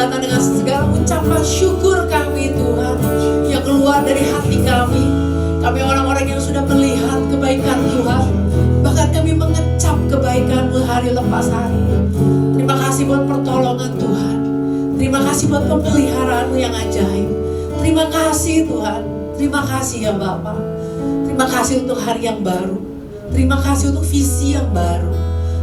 datang dengan segala ucapan syukur kami Tuhan, yang keluar dari hati kami. Kami orang-orang yang sudah melihat kebaikan Tuhan, bahkan kami mengecap kebaikan-Mu hari lepas hari. Terima kasih buat pertolongan Tuhan. Terima kasih buat pemeliharaan-Mu yang ajaib. Terima kasih Tuhan. Terima kasih ya Bapa. Terima kasih untuk hari yang baru. Terima kasih untuk visi yang baru.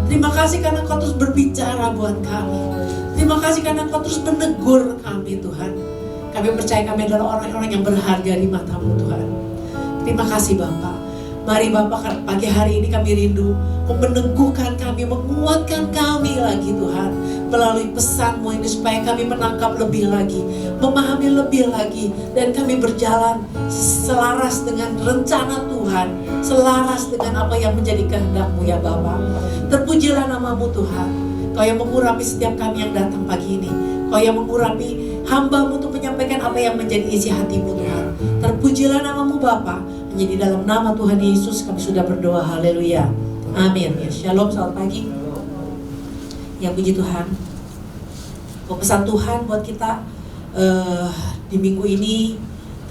Terima kasih karena Kau terus berbicara buat kami. Terima kasih karena Kau terus menegur kami Tuhan. Kami percaya kami adalah orang-orang yang berharga di mata-Mu Tuhan. Terima kasih Bapa. Mari Bapak, pagi hari ini kami rindu meneguhkan kami, menguatkan kami lagi Tuhan, melalui pesan-Mu ini, supaya kami menangkap lebih lagi, memahami lebih lagi, dan kami berjalan selaras dengan rencana Tuhan, selaras dengan apa yang menjadi kehendak-Mu ya Bapa. Terpujilah nama-Mu Tuhan. Kau yang mengurapi setiap kami yang datang pagi ini. Kau yang mengurapi hamba-Mu untuk menyampaikan apa yang menjadi isi hati-Mu Tuhan. Terpujilah nama-Mu Bapa. Hanya di dalam nama Tuhan Yesus kami sudah berdoa. Haleluya. Amin. Ya, shalom, selamat pagi. Ya, puji Tuhan. Pesan Tuhan buat kita di minggu ini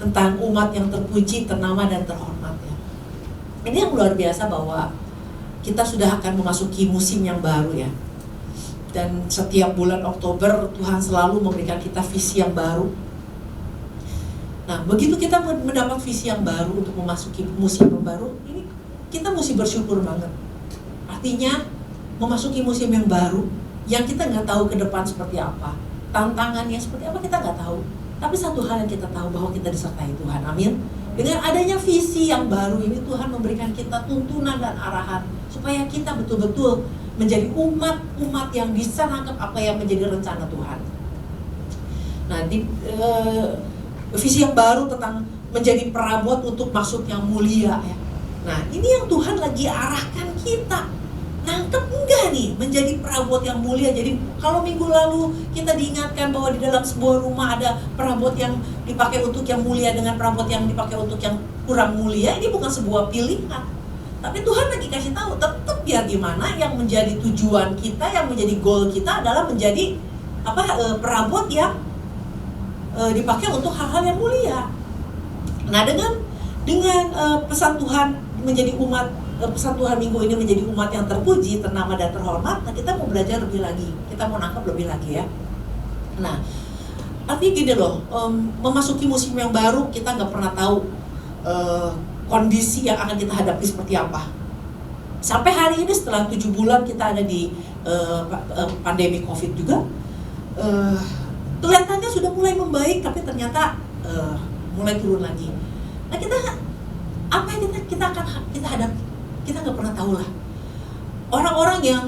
tentang umat yang terpuji, ternama, dan terhormat ya. Ini yang luar biasa bahwa kita sudah akan memasuki musim yang baru ya. Dan setiap bulan Oktober Tuhan selalu memberikan kita visi yang baru. Nah, begitu kita mendapat visi yang baru untuk memasuki musim yang baru, ini kita mesti bersyukur banget. Artinya, memasuki musim yang baru, yang kita nggak tahu ke depan seperti apa, tantangannya seperti apa kita nggak tahu. Tapi satu hal yang kita tahu, bahwa kita disertai Tuhan, amin. Dengan adanya visi yang baru ini, Tuhan memberikan kita tuntunan dan arahan, supaya kita betul-betul menjadi umat yang bisa nangkep apa yang menjadi rencana Tuhan. Nah, visi yang baru tentang menjadi perabot untuk maksud yang mulia ya. Nah, ini yang Tuhan lagi arahkan kita. Nangkep enggak nih menjadi perabot yang mulia? Jadi kalau minggu lalu kita diingatkan bahwa di dalam sebuah rumah ada perabot yang dipakai untuk yang mulia dengan perabot yang dipakai untuk yang kurang mulia, ini bukan sebuah pilihan. Tapi Tuhan lagi kasih tahu, tetap ya gimana yang menjadi tujuan kita, yang menjadi goal kita adalah menjadi perabot yang dipakai untuk hal-hal yang mulia. Nah, dengan pesan Tuhan menjadi umat, pesan Tuhan minggu ini menjadi umat yang terpuji, ternama, dan terhormat. Nah, kita mau belajar lebih lagi, kita mau nangkap lebih lagi ya. Nah, artinya gini loh, memasuki musim yang baru, kita nggak pernah tahu kondisi yang akan kita hadapi seperti apa. Sampai hari ini setelah 7 bulan kita ada di pandemi COVID juga, kelihatannya sudah mulai membaik, tapi ternyata mulai turun lagi. Nah, apa yang kita hadapi, kita nggak pernah tahu lah. Orang-orang yang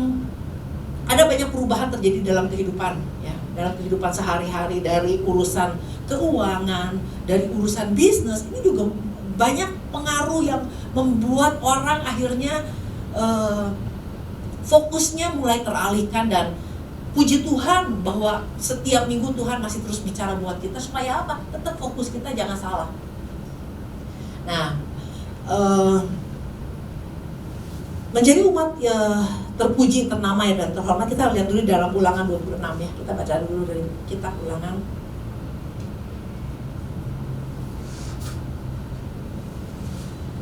ada banyak perubahan terjadi dalam kehidupan, ya, dalam kehidupan sehari-hari, dari urusan keuangan, dari urusan bisnis, ini juga banyak pengaruh yang membuat orang akhirnya fokusnya mulai teralihkan. Dan puji Tuhan bahwa setiap minggu Tuhan masih terus bicara buat kita supaya apa? Tetap fokus kita jangan salah. Nah, menjadi umat terpuji, ternama, dan terhormat, kita lihat dulu dalam Ulangan 26 ya. Kita baca dulu dari kitab Ulangan.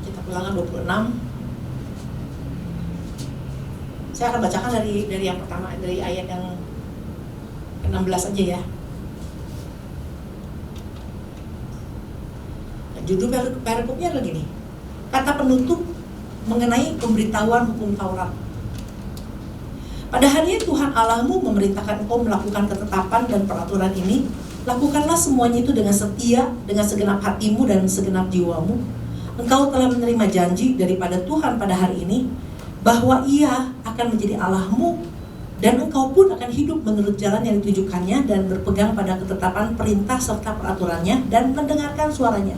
Kitab Ulangan 26. Saya akan bacakan dari yang pertama, dari ayat yang 16 aja ya. Nah, judul perikopnya adalah gini. Kata penutup mengenai pemberitahuan hukum Taurat. Pada harinya Tuhan Allahmu memerintahkan engkau melakukan ketetapan dan peraturan ini. Lakukanlah semuanya itu dengan setia, dengan segenap hatimu dan segenap jiwamu. Engkau telah menerima janji daripada Tuhan pada hari ini, bahwa Ia akan menjadi Allahmu, dan engkau pun akan hidup menurut jalan yang ditujukannya, dan berpegang pada ketetapan, perintah, serta peraturannya, dan mendengarkan suaranya.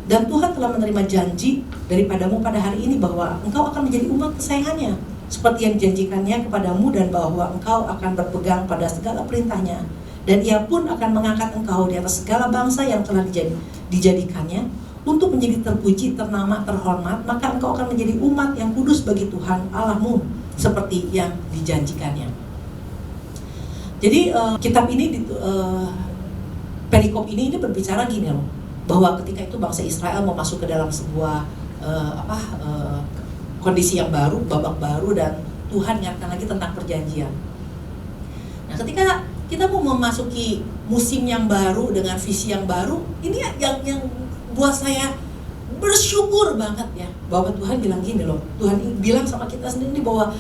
Dan Tuhan telah menerima janji daripadamu pada hari ini, bahwa engkau akan menjadi umat kesayangannya, seperti yang dijanjikannya kepadamu, dan bahwa engkau akan berpegang pada segala perintahnya. Dan Ia pun akan mengangkat engkau di atas segala bangsa yang telah dijadikannya, untuk menjadi terpuji, ternama, terhormat. Maka engkau akan menjadi umat yang kudus bagi Tuhan Allahmu, seperti yang dijanjikannya. Jadi kitab ini, perikop ini berbicara gini loh, bahwa ketika itu bangsa Israel mau masuk ke dalam sebuah kondisi yang baru, babak baru, dan Tuhan ingatkan lagi tentang perjanjian. Nah, ketika kita mau memasuki musim yang baru dengan visi yang baru, ini yang buat saya bersyukur banget ya, bahwa Tuhan bilang gini loh, Tuhan bilang sama kita sendiri bahwa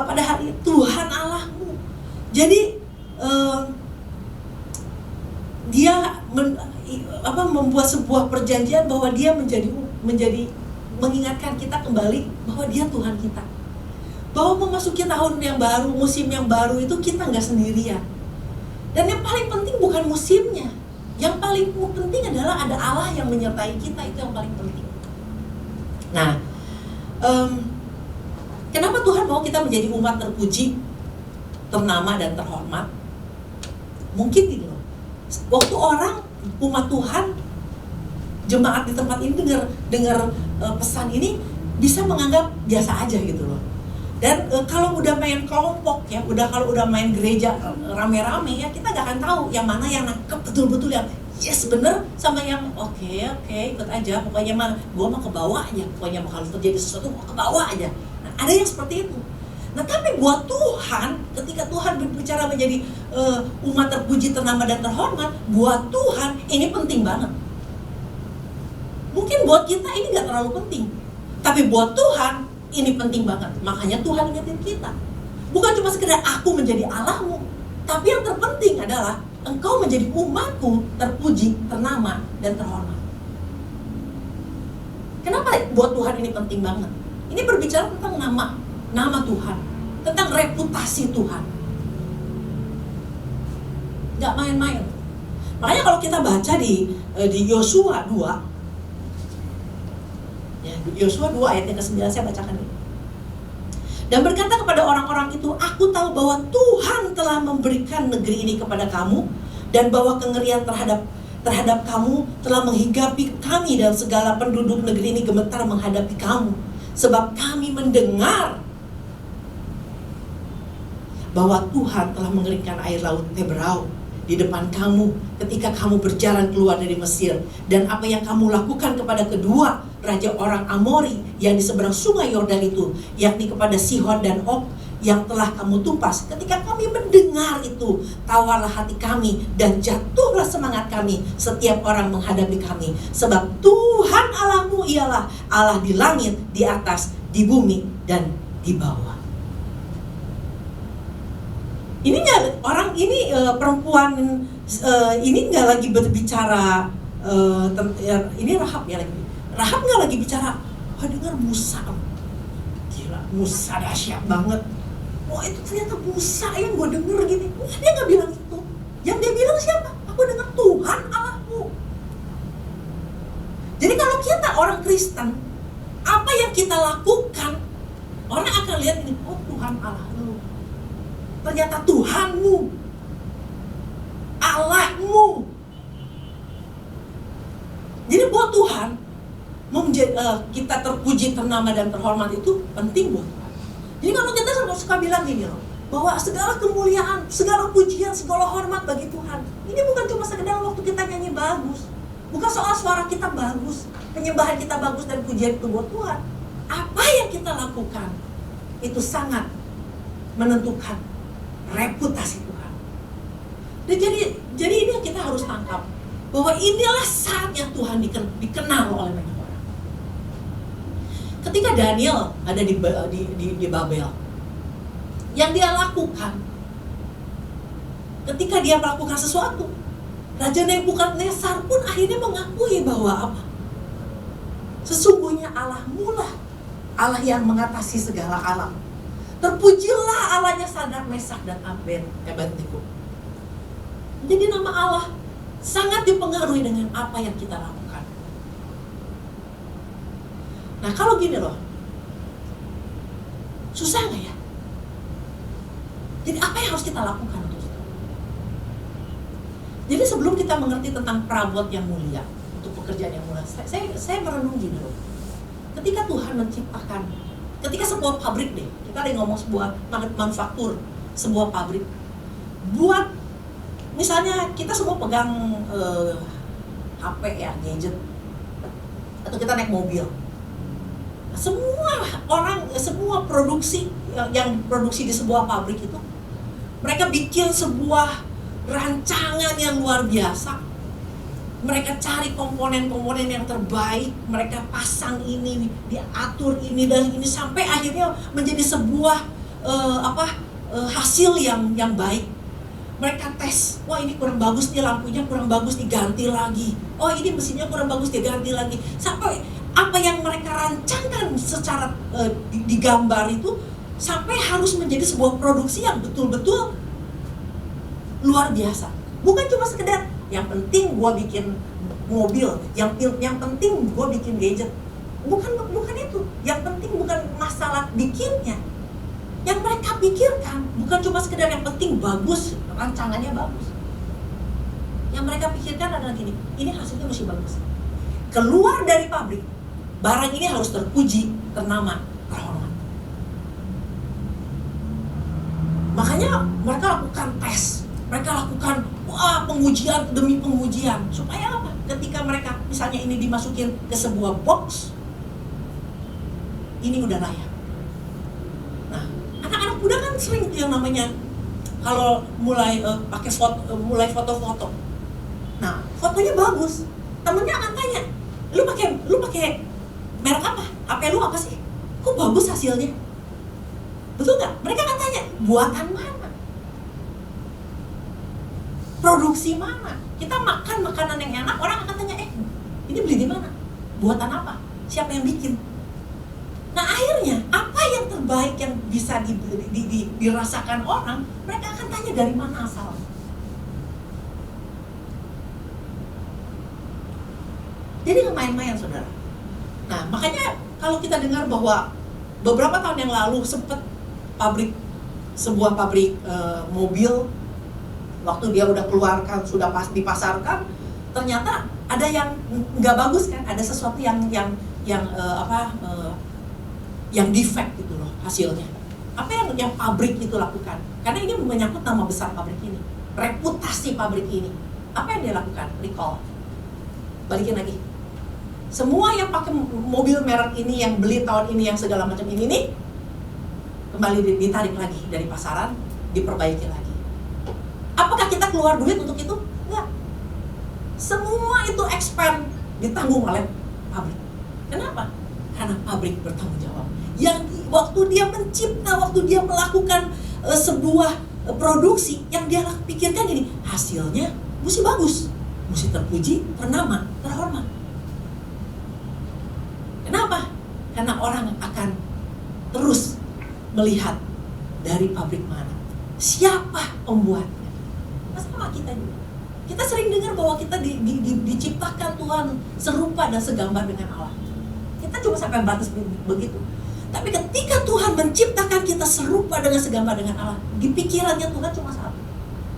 pada hari Tuhan Allahmu. Jadi dia membuat sebuah perjanjian bahwa dia menjadi mengingatkan kita kembali bahwa dia Tuhan kita. Bahwa memasuki tahun yang baru, musim yang baru itu kita nggak sendirian. Dan yang paling penting bukan musimnya. Yang paling penting adalah ada Allah yang menyertai kita, itu yang paling penting. Nah, kenapa Tuhan mau kita menjadi umat terpuji, ternama dan terhormat? Mungkin gitu loh. Waktu orang umat Tuhan, jemaat di tempat ini dengar pesan ini bisa menganggap biasa aja gitu loh. Dan kalau udah main kelompok ya, kalau udah main gereja rame-rame ya, kita gak akan tahu yang mana yang nangkep betul-betul, yang yes bener, sama yang oke ikut aja, pokoknya mah gue mau ke bawah aja, pokoknya kalau terjadi sesuatu mau ke bawah aja. Nah, ada yang seperti itu. Nah, tapi buat Tuhan, ketika Tuhan berbicara menjadi umat terpuji, ternama dan terhormat, buat Tuhan ini penting banget. Mungkin buat kita ini gak terlalu penting, tapi buat Tuhan ini penting banget. Makanya Tuhan ingetin kita. Bukan cuma sekedar aku menjadi Allahmu, tapi yang terpenting adalah engkau menjadi umatku terpuji, ternama, dan terhormat. Kenapa buat Tuhan ini penting banget? Ini berbicara tentang nama Tuhan, tentang reputasi Tuhan. Gak main-main. Makanya kalau kita baca di Yosua 2, Yosua 2 ayat yang ke-9, saya bacakan ini. Dan berkata kepada orang-orang itu, aku tahu bahwa Tuhan telah memberikan negeri ini kepada kamu, dan bahwa kengerian terhadap kamu telah menghinggapi kami, dan segala penduduk negeri ini gemetar menghadapi kamu. Sebab kami mendengar bahwa Tuhan telah mengeringkan air laut Teberau di depan kamu ketika kamu berjalan keluar dari Mesir, dan apa yang kamu lakukan kepada kedua raja orang Amori yang di seberang sungai Yordan itu, yakni kepada Sihon dan Og yang telah kamu tumpas. Ketika kami mendengar itu, tawarlah hati kami dan jatuhlah semangat kami setiap orang menghadapi kami, sebab Tuhan Allahmu ialah Allah di langit, di atas, di bumi, dan di bawah. Ini nggak, orang ini perempuan ini nggak lagi berbicara ini Rahab ya lagi. Rahab nggak lagi bicara, wah dengar Musa, gila Musa dahsyat banget. Wah itu ternyata Musa yang gue denger gini. Dia nggak bilang itu. Yang dia bilang siapa? Aku dengar Tuhan Allahmu. Jadi kalau kita orang Kristen, apa yang kita lakukan, orang akan lihat ini, oh Tuhan Allahmu. Ternyata Tuhanmu, Allahmu. Jadi buat Tuhan, kita terpuji, ternama dan terhormat itu penting buat Tuhan. Jadi kalau kita suka bilang gini loh, bahwa segala kemuliaan, segala pujian, segala hormat bagi Tuhan. Ini bukan cuma sekedar waktu kita nyanyi bagus, bukan soal suara kita bagus, penyembahan kita bagus dan pujian itu buat Tuhan. Apa yang kita lakukan itu sangat menentukan reputasi Tuhan. Dan jadi ini yang kita harus tangkap, bahwa inilah saatnya Tuhan dikenal oleh banyak orang. Ketika Daniel ada di Babel, yang dia lakukan, ketika dia melakukan sesuatu, Raja Nebukadnezar pun akhirnya mengakui bahwa apa? Sesungguhnya Allahmu lah Allah yang mengatasi segala alam. Terpujilah Allahnya Sadrak, Mesak, dan Abednego. Jadi nama Allah sangat dipengaruhi dengan apa yang kita lakukan. Nah kalau gini loh, susah gak ya? Jadi apa yang harus kita lakukan untuk itu? Jadi sebelum kita mengerti tentang perabot yang mulia, untuk pekerjaan yang mulia, saya merenung gini loh. Ketika Tuhan menciptakan, ketika sebuah pabrik deh, kita lagi ngomong sebuah manufaktur, sebuah pabrik. buat misalnya kita semua pegang HP ya, gadget, atau kita naik mobil. Semua orang, semua produksi yang produksi di sebuah pabrik itu, mereka bikin sebuah rancangan yang luar biasa. Mereka cari komponen-komponen yang terbaik, mereka pasang ini, diatur ini dan ini sampai akhirnya menjadi sebuah hasil yang baik. Mereka tes, wah ini kurang bagus nih, lampunya kurang bagus, diganti lagi. Oh ini mesinnya kurang bagus, diganti lagi. Sampai apa yang mereka rancangkan secara di gambar itu sampai harus menjadi sebuah produksi yang betul-betul luar biasa. Bukan cuma sekedar yang penting gua bikin mobil, yang penting gua bikin gadget. Bukan itu. Yang penting bukan masalah bikinnya. Yang mereka pikirkan bukan cuma sekedar yang penting bagus, rancangannya bagus. Yang mereka pikirkan adalah gini, ini hasilnya mesti bagus. Keluar dari pabrik, barang ini harus terpuji, ternama, terhormat. Makanya mereka lakukan tes, mereka lakukan pengujian demi pengujian. Supaya apa? Ketika mereka misalnya ini dimasukin ke sebuah box, ini udah layak. Nah, anak-anak muda kan sering yang namanya kalau mulai pakai mulai foto-foto. Nah, fotonya bagus. Temennya akan tanya, lu pakai merek apa? HP lu apa sih? Kok bagus hasilnya? Betul nggak? Mereka akan tanya, buatan mana? Produksi mana? Kita makan makanan yang enak, orang akan tanya, ini beli di mana? Buatan apa? Siapa yang bikin? Nah akhirnya, apa yang terbaik yang bisa dirasakan orang, mereka akan tanya dari mana asalnya. Jadi nggak main-main, saudara. Nah makanya kalau kita dengar bahwa beberapa tahun yang lalu sempat sebuah pabrik mobil, waktu dia udah keluarkan, sudah dipasarkan, ternyata ada yang nggak bagus kan, ada sesuatu yang defect gitu loh hasilnya. Apa yang pabrik itu lakukan? Karena ini menyangkut nama besar pabrik ini, reputasi pabrik ini. Apa yang dia lakukan? Recall. Balikin lagi. Semua yang pakai mobil merek ini, yang beli tahun ini, yang segala macam ini nih, kembali ditarik lagi dari pasaran, diperbaiki lagi. Apakah kita keluar duit untuk itu? Enggak. Semua itu expand, ditanggung oleh pabrik. Kenapa? Karena pabrik bertanggung jawab. Yang waktu dia mencipta, waktu dia melakukan sebuah produksi, yang dia pikirkan ini, hasilnya mesti bagus, mesti terpuji, ternama, terhormat. Kenapa? Karena orang akan terus melihat dari pabrik mana, siapa pembuatnya. Sama kita juga. Kita sering dengar bahwa kita diciptakan Tuhan serupa dan segambar dengan Allah. Kita cuma sampai batas begitu. Tapi ketika Tuhan menciptakan kita serupa dengan segambar dengan Allah, di pikirannya Tuhan cuma satu.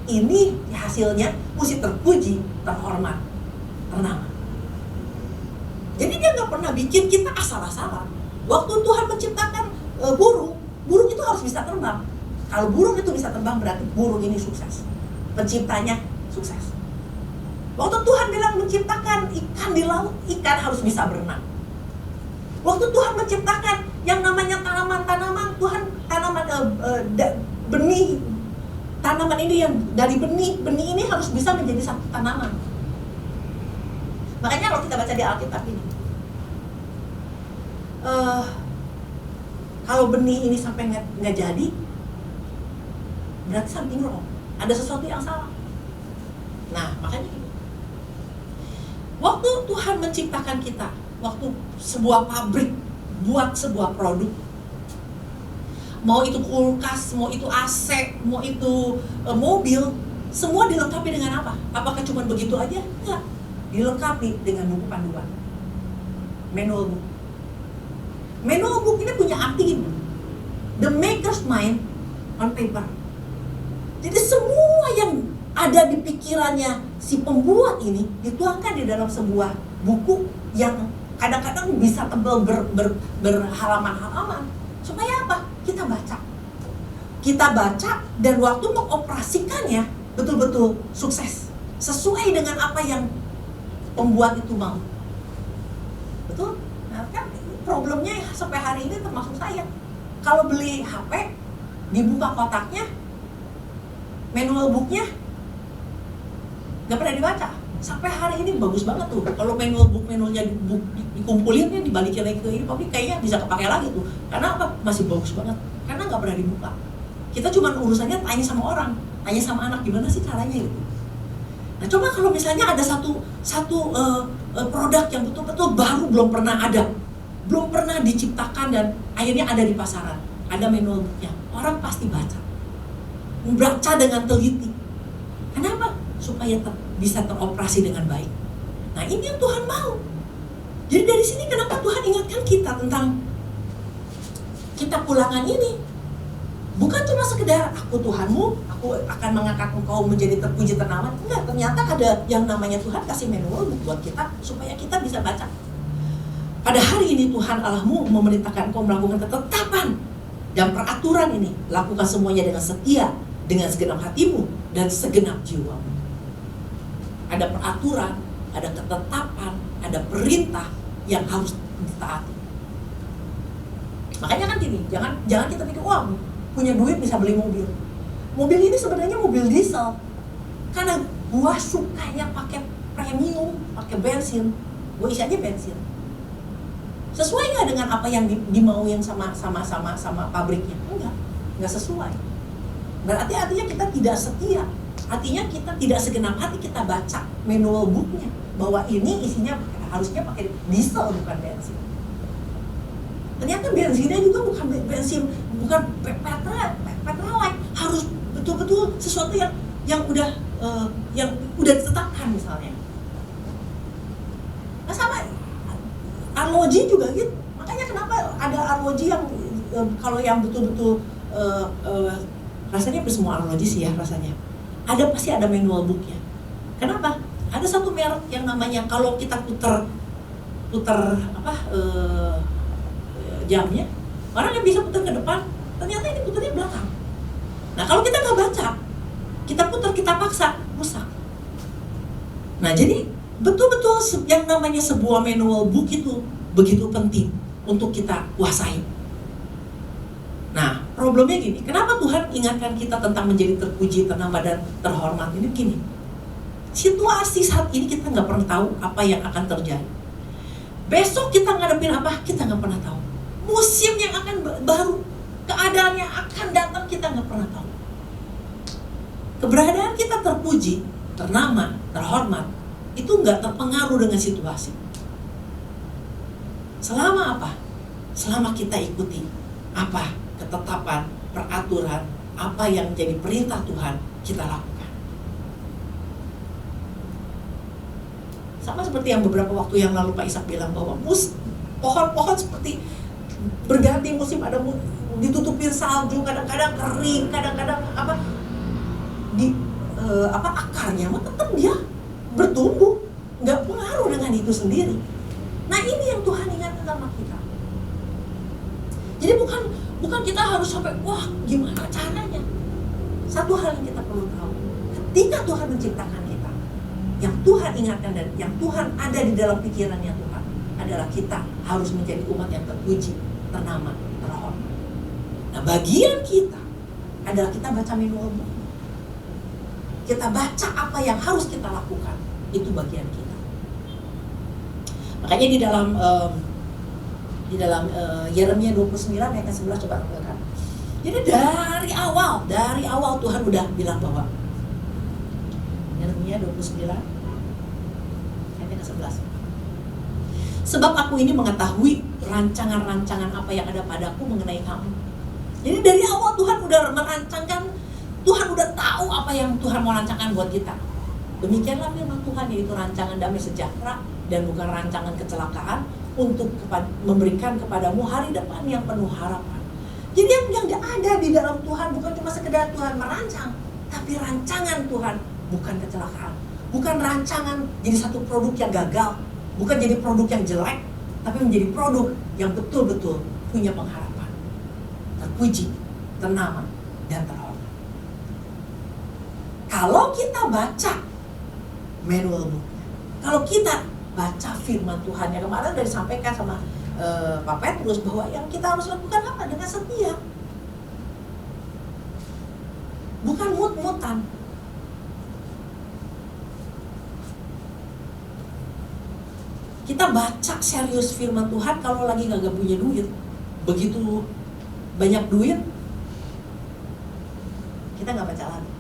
Ini hasilnya mesti terpuji, terhormat, ternama. Jadi dia nggak pernah bikin kita asal-asalan. Waktu Tuhan menciptakan burung itu harus bisa terbang. Kalau burung itu bisa terbang berarti burung ini sukses. Penciptanya sukses. Waktu Tuhan bilang menciptakan ikan di laut, ikan harus bisa berenang. Waktu Tuhan menciptakan yang namanya tanaman-tanaman, Tuhan benih, tanaman ini yang dari benih ini harus bisa menjadi satu tanaman. Makanya kalau kita baca di Alkitab ini, kalau benih ini sampai nggak jadi, berarti something wrong. Ada sesuatu yang salah. Nah, makanya waktu Tuhan menciptakan kita, waktu sebuah pabrik buat sebuah produk, mau itu kulkas, mau itu AC, mau itu mobil, semua dilengkapi dengan apa? Apakah cuma begitu aja? Enggak. Dilengkapi dengan buku panduan, manual book. Manual book ini punya arti the maker's mind on paper. Jadi semua yang ada di pikirannya si pembuat ini dituangkan di dalam sebuah buku yang kadang-kadang bisa tebal berhalaman-halaman. Supaya apa? Kita baca. kita baca dan waktu mengoperasikannya betul-betul sukses sesuai dengan apa yang pembuat itu mau. Betul? Nah kan problemnya sampai hari ini termasuk saya. Kalau beli HP, dibuka kotaknya, manual booknya nggak pernah dibaca. Sampai hari ini bagus banget tuh. Kalau manualnya dikumpulin ya, dibalikin lagi ke ini, tapi kayaknya bisa kepake lagi tuh. Karena apa? Masih bagus banget. Karena nggak pernah dibuka. Kita cuma urusannya tanya sama orang, tanya sama anak gimana sih caranya gitu. Nah coba kalau misalnya ada satu produk yang betul-betul baru, belum pernah ada, belum pernah diciptakan dan akhirnya ada di pasaran, ada manual booknya, orang pasti baca dengan teliti. Kenapa? Supaya bisa teroperasi dengan baik. Nah ini yang Tuhan mau. Jadi dari sini kenapa Tuhan ingatkan kita tentang kitab Ulangan ini. Bukan cuma sekedar aku Tuhanmu, aku akan mengangkat engkau menjadi terpuji ternama. Enggak, ternyata ada yang namanya Tuhan kasih manual buat kita supaya kita bisa baca. Pada hari ini Tuhan Allahmu memerintahkan engkau melakukan ketetapan dan peraturan ini. Lakukan semuanya dengan setia, dengan segenap hatimu dan segenap jiwamu. Ada peraturan, ada ketetapan, ada perintah yang harus ditaati. Makanya kan gini, jangan kita pikir, wah punya duit bisa beli mobil. Mobil ini sebenarnya mobil diesel. Karena gua sukanya pakai premium, pakai bensin, gua isi aja bensin. Sesuai nggak dengan apa yang dimauin sama pabriknya? Enggak sesuai. Berarti artinya kita tidak setia. Artinya kita tidak segenap hati kita baca manual booknya bahwa ini isinya harusnya pakai diesel bukan bensin. Ternyata bensinnya juga bukan bensin, bukan petrolite, harus betul-betul sesuatu yang udah ditetapkan misalnya. Nah sama arloji juga gitu. Makanya kenapa ada arloji yang kalau yang betul-betul rasanya semua arloji sih ya rasanya. Pasti ada manual booknya. Kenapa? Ada satu merek yang namanya kalau kita puter jamnya, orang yang bisa putar ke depan, ternyata ini putarnya belakang. Nah kalau kita nggak baca, kita putar, kita paksa, rusak. Nah jadi betul-betul yang namanya sebuah manual book itu begitu penting untuk kita kuasai. Nah problemnya gini, kenapa Tuhan ingatkan kita tentang menjadi terpuji, ternama dan terhormat ini begini. Situasi saat ini kita nggak pernah tahu apa yang akan terjadi. Besok kita ngadepin apa, kita nggak pernah tahu. Musim yang akan baru, keadaan yang akan datang kita nggak pernah tahu. Keberadaan kita terpuji, ternama, terhormat, itu nggak terpengaruh dengan situasi. Selama apa? Selama kita ikuti apa ketetapan, peraturan, apa yang menjadi perintah Tuhan kita lakukan. Sama seperti yang beberapa waktu yang lalu Pak Ishak bilang bahwa pohon-pohon seperti berganti musim, ada ditutupin salju, kadang-kadang kering, kadang-kadang akarnya tetap dia bertumbuh, nggak pengaruh dengan itu sendiri. Nah ini yang Tuhan ingatkan sama kita. Jadi bukan kita harus sampai wah gimana caranya. Satu hal yang kita perlu tahu, ketika Tuhan menciptakan kita, yang Tuhan ingatkan dan yang Tuhan ada di dalam pikirannya Tuhan adalah kita harus menjadi umat yang terpuji, ternama, terhormat. Nah bagian kita adalah kita baca manual book. Kita baca apa yang harus kita lakukan. Itu bagian kita. Makanya di dalam Yeremia 29 ayat 11 coba tampilkan. Jadi dari awal Tuhan udah bilang bahwa Yeremia 29 ayat 11. Sebab aku ini mengetahui rancangan-rancangan apa yang ada padaku mengenai kamu. Jadi dari awal Tuhan udah merancangkan, Tuhan udah tahu apa yang Tuhan mau rancangkan buat kita. Demikianlah firman Tuhan, yaitu rancangan damai sejahtera dan bukan rancangan kecelakaan, untuk memberikan kepadamu hari depan yang penuh harapan. Jadi yang ada di dalam Tuhan bukan cuma sekedar Tuhan merancang, tapi rancangan Tuhan bukan kecelakaan, bukan rancangan jadi satu produk yang gagal, bukan jadi produk yang jelek, tapi menjadi produk yang betul-betul punya pengharapan, terpuji, ternama, dan terhormat. Kalau kita baca manual book, kalau kita baca firman Tuhan yang kemarin udah disampaikan sama Pak Petrus bahwa yang kita harus lakukan apa? Dengan setia, bukan mut-mutan. Kita baca serius firman Tuhan kalau lagi gak punya duit. Begitu banyak duit, kita gak baca lagi.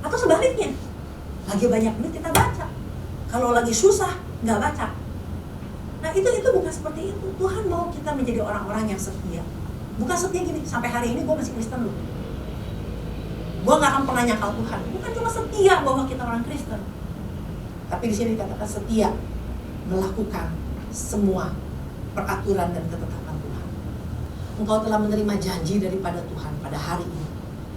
Atau sebaliknya, lagi banyak duit kita baca. Kalau lagi susah, gak baca. Nah itu bukan seperti itu. Tuhan mau kita menjadi orang-orang yang setia. Bukan setia gini, sampai hari ini gue masih Kristen loh. Gue gak akan pernah nyakal Tuhan. Bukan cuma setia bahwa kita orang Kristen, tapi di sini dikatakan setia melakukan semua peraturan dan ketetapan Tuhan. Engkau telah menerima janji daripada Tuhan pada hari ini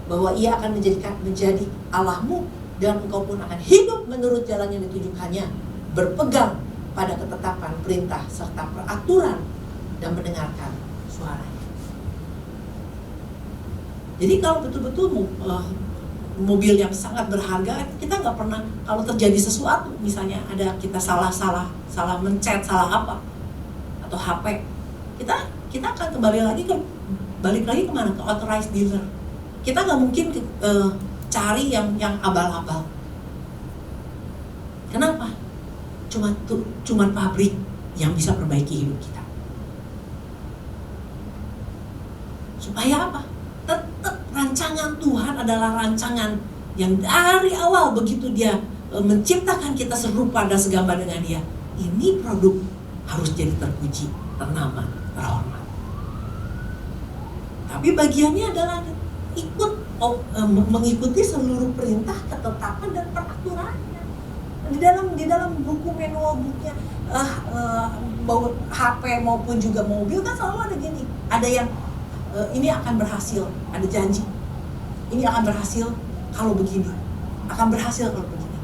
bahwa Ia akan menjadi Allahmu dan engkau pun akan hidup menurut jalan yang ditujukannya, berpegang pada ketetapan, perintah serta peraturan dan mendengarkan suaranya. Jadi kalau betul-betul mobil yang sangat berharga, kita nggak pernah, kalau terjadi sesuatu, misalnya ada kita salah mencet, salah apa, atau HP, kita akan balik lagi kemana? Ke authorized dealer. Kita nggak mungkin cari yang abal-abal. Kenapa? Cuma pabrik yang bisa perbaiki hidup kita. Supaya apa? Tetap rancangan Tuhan adalah rancangan yang dari awal begitu Dia menciptakan kita serupa dan segambar dengan Dia. Ini produk harus jadi terpuji, ternama, terhormat. Tapi bagiannya adalah mengikuti seluruh perintah, ketetapan dan peraturannya. Di dalam buku manual booknya HP maupun juga mobil kan selalu ada gini, ada yang ini akan berhasil, ada janji. Ini akan berhasil kalau begini, akan berhasil kalau begini.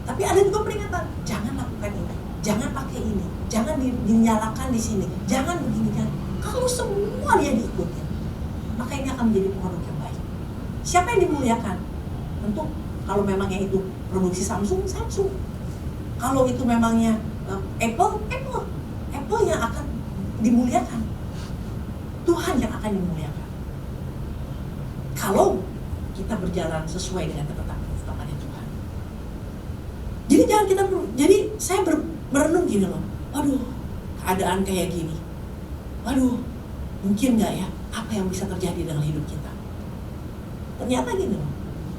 Tapi ada juga peringatan, jangan lakukan ini, jangan pakai ini, jangan dinyalakan di sini, jangan begini kan. Kalau semua dia diikuti, maka ini akan menjadi produk yang baik. Siapa yang dimuliakan? Tentu kalau memangnya itu produksi Samsung. Kalau itu memangnya Apple yang akan dimuliakan. Tuhan yang akan dimuliakan. Kalau kita berjalan sesuai dengan ketetapan Tuhan. Jadi saya merenung gini loh. Waduh, keadaan kayak gini. Waduh, mungkin nggak ya apa yang bisa terjadi dalam hidup kita? Ternyata gini loh.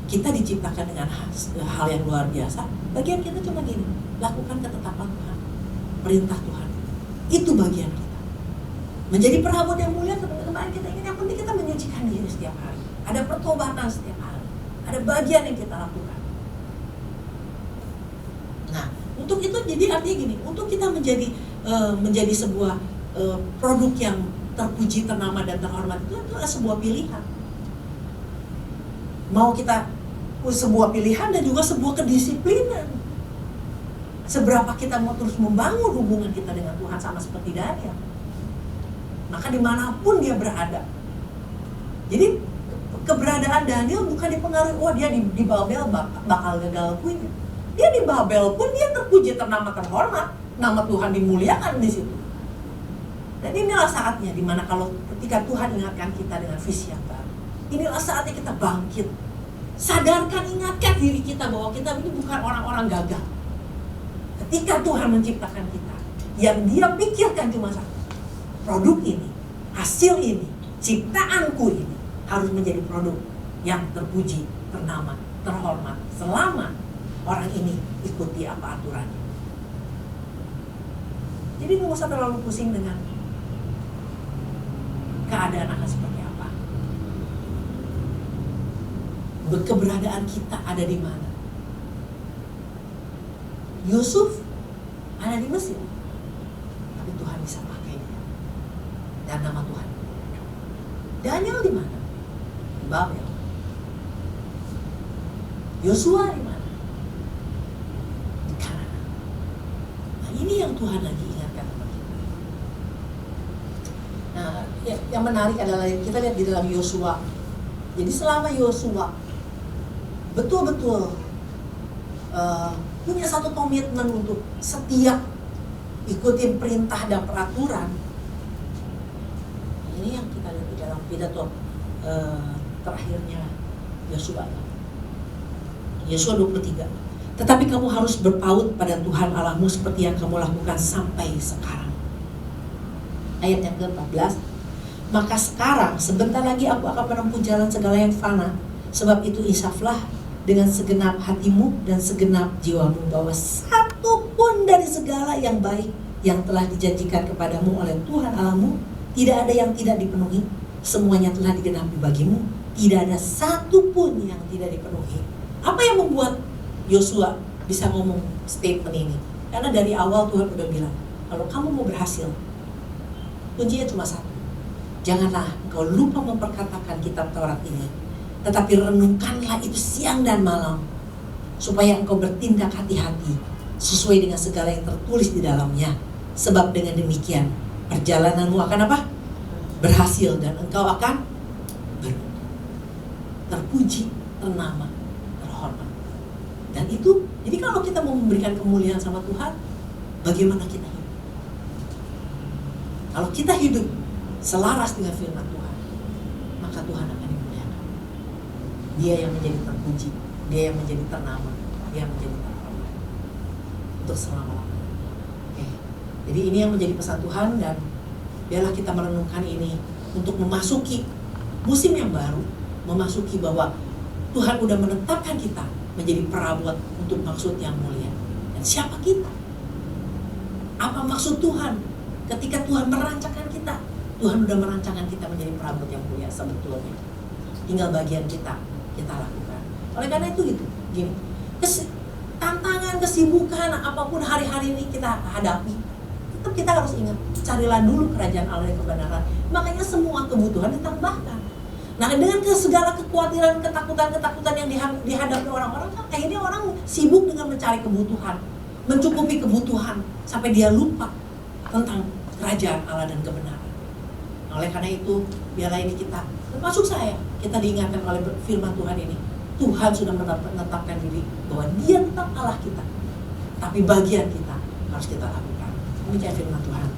Kita diciptakan dengan hal yang luar biasa. Bagian kita cuma gini, lakukan ketetapan Tuhan, perintah Tuhan. Itu bagian kita. Menjadi perabot yang mulia, kemarin kita ingin, yang penting kita menyucikan diri setiap hari. Ada pertobatan setiap hari. Ada bagian yang kita lakukan. Nah, untuk itu jadi artinya gini, untuk kita menjadi sebuah produk yang terpuji, ternama dan terhormat itu adalah sebuah pilihan. Mau kita sebuah pilihan dan juga sebuah kedisiplinan. Seberapa kita mau terus membangun hubungan kita dengan Tuhan sama seperti Daniel. Maka dimanapun dia berada. Jadi keberadaan Daniel bukan dipengaruhi, dia di Babel bakal gagal punya. Dia di Babel pun dia terpuji, ternama, terhormat. Nama Tuhan dimuliakan di situ. Dan inilah saatnya dimana kalau ketika Tuhan ingatkan kita dengan visi yang baru. Inilah saatnya kita bangkit. Sadarkan, ingatkan diri kita bahwa kita ini bukan orang-orang gagal. Ketika Tuhan menciptakan kita, yang Dia pikirkan cuma satu. Produk ini, hasil ini, ciptaanku ini harus menjadi produk yang terpuji, ternama, terhormat selama orang ini ikuti apa aturannya. Jadi nggak usah terlalu pusing dengan keadaan akan seperti apa. Keberadaan kita ada di mana? Yusuf ada di Mesir, tapi Tuhan bisa pakai dia dan nama Tuhan. Daniel di mana? Di Babel. Yosua di mana? Di Kanaan. Nah, ini yang Tuhan lagi ingatkan kepada kita. Nah, yang menarik adalah kita lihat di dalam Yosua Jadi selama Yosua betul-betul punya satu komitmen untuk setia ikutin perintah dan peraturan, ini yang kita lihat di dalam pidato terakhirnya Yosua 23. Tetapi kamu harus berpaut pada Tuhan Allahmu seperti yang kamu lakukan sampai sekarang. Ayat yang ke-14. Maka sekarang sebentar lagi aku akan menempuh jalan segala yang fana. Sebab itu insaflah dengan segenap hatimu dan segenap jiwamu, bahwa satu pun dari segala yang baik yang telah dijanjikan kepadamu oleh Tuhan Allahmu tidak ada yang tidak dipenuhi. Semuanya telah digenapi bagimu, tidak ada satu pun yang tidak dipenuhi. Apa yang membuat Yosua bisa ngomong statement ini? Karena dari awal Tuhan udah bilang, kalau kamu mau berhasil, kuncinya cuma satu. Janganlah engkau lupa memperkatakan kitab Taurat ini, tetapi renungkanlah itu siang dan malam, supaya engkau bertindak hati-hati sesuai dengan segala yang tertulis di dalamnya. Sebab dengan demikian perjalananmu akan apa? Berhasil, dan engkau akan terpuji, ternama, terhormat. Dan itu, jadi kalau kita mau memberikan kemuliaan sama Tuhan, bagaimana kita hidup? Kalau kita hidup selaras dengan firman Tuhan, maka Tuhan akan dimuliakan. Dia yang menjadi terpuji, dia yang menjadi ternama, dia yang menjadi terhormat untuk selama-lamanya. Oke. Jadi ini yang menjadi pesan Tuhan, dan biarlah kita merenungkan ini untuk memasuki musim yang baru, memasuki bahwa Tuhan udah menetapkan kita menjadi perabot untuk maksud yang mulia. Dan siapa kita? Apa maksud Tuhan? Ketika Tuhan merancangkan kita, Tuhan udah merancangkan kita menjadi perabot yang mulia sebetulnya. Tinggal bagian kita lakukan. Oleh karena itu gitu, gini, tantangan, kesibukan, apapun hari-hari ini kita hadapi, tetap kita harus ingat, carilah dulu kerajaan Allah dan kebenaran. Makanya semua kebutuhan ditambahkan. Nah, dengan segala kekhawatiran, ketakutan yang dihadapi orang-orang, kan akhirnya orang sibuk dengan mencari kebutuhan, mencukupi kebutuhan, sampai dia lupa tentang kerajaan Allah dan kebenaran. Nah, oleh karena itu, biarlah ini kita, termasuk saya, kita diingatkan oleh firman Tuhan ini. Tuhan sudah menetapkan diri bahwa Dia tetap Allah kita, tapi bagian kita harus kita lakukan. Demikian firman Tuhan.